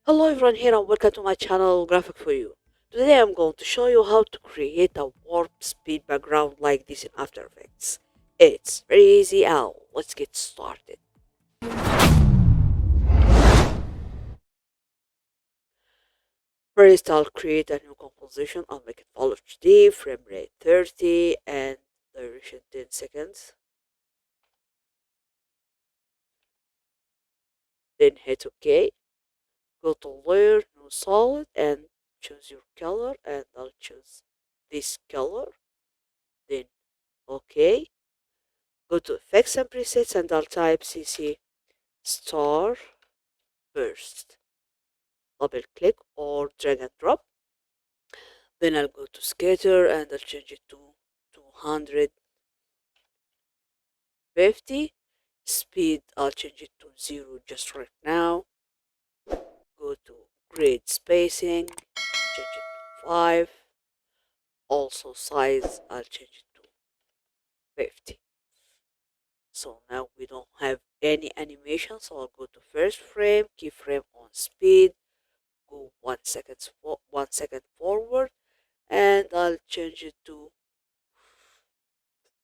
Hello everyone here and welcome to my channel Graphic for You. Today I'm going to show you how to create a warp speed background like this in After Effects. It's very easy and let's get started. First I'll create a new composition. I'll make it full HD, frame rate 30 and duration 10 seconds. Then hit OK. Go to layer, new solid and choose your color and I'll choose this color. Then OK. Go to effects and presets and I'll type CC star burst. Double click or drag and drop. Then I'll go to scatter and I'll change it to 250. Speed, I'll change it to 0 just right now. Go to grid spacing, change it to 5. Also size, I'll change it to 50. So now we don't have any animation, so I'll go to first frame, keyframe on speed, go 1 second forward and I'll change it to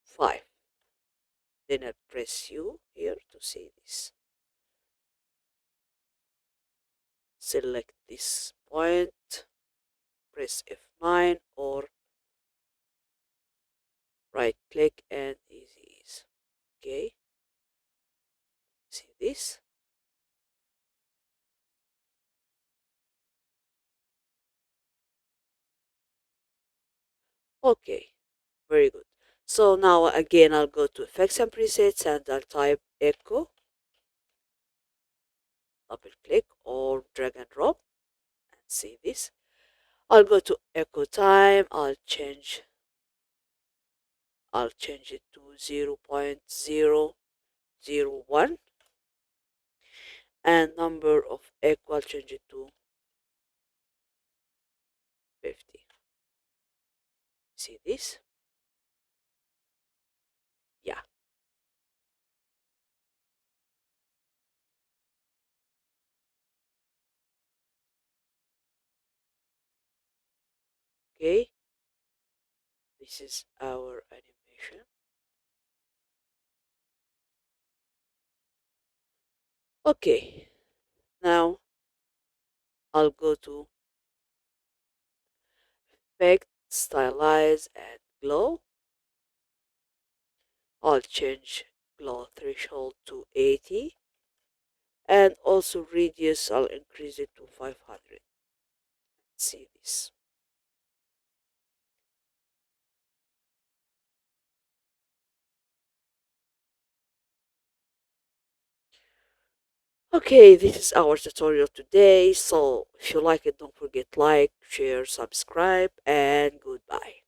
5. Then I'll press U here to see this. Select this point, press F9 or right click and easy ease. Okay, see this? Okay, very good. So now again I'll go to effects and presets and I'll type echo, double click or drag and drop and see this. I'll go to echo time, I'll change it to 0.001 and number of echo I'll change it to 50. See this? Yeah. Okay. This is our animation. Okay. Now I'll go to effect, stylize and glow. I'll change glow threshold to 80 and also radius I'll increase it to 500. See this? Okay, this is our tutorial today. So if you like it, don't forget like, share, subscribe, and goodbye.